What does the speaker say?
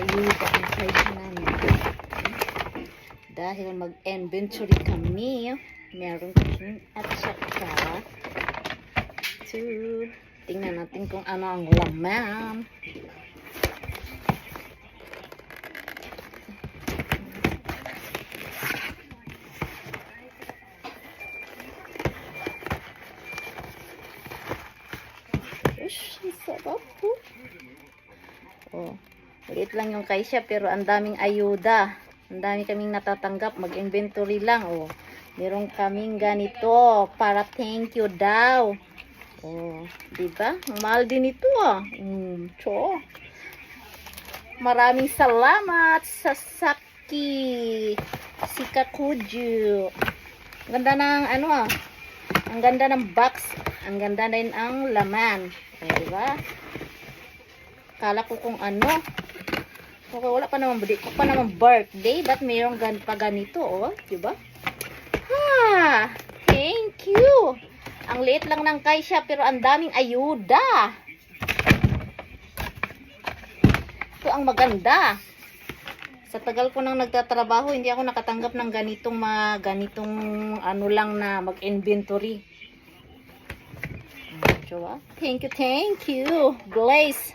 ayuda ang kaisya namin. Dahil mag-inventory kami, meron kami at saka tingnan natin kung ano ang laman. Ush, ang sarap po. Oh, maliit lang yung kaisya pero ang daming ayuda. Ang dami kaming natatanggap. Mag-inventory lang. Oh, meron kaming ganito para thank you daw. Oh, diba? Mahal din ito ah. So, maraming salamat sa Saki Shikakuju. Ganda ng ano ah. Ang ganda ng box. Ang ganda din ang laman. Oh, diba? Kala ko kung ano. Okay, wala pa naman birthday. Ba't mayroong pa ganito, oh? Diba? Ha! Thank you! Ang liit lang ng kaisya, pero ang daming ayuda. Ito ang maganda. Sa tagal ko nang nagtatrabaho, hindi ako nakatanggap ng ganitong ano lang na mag-inventory. Thank you, Blaze.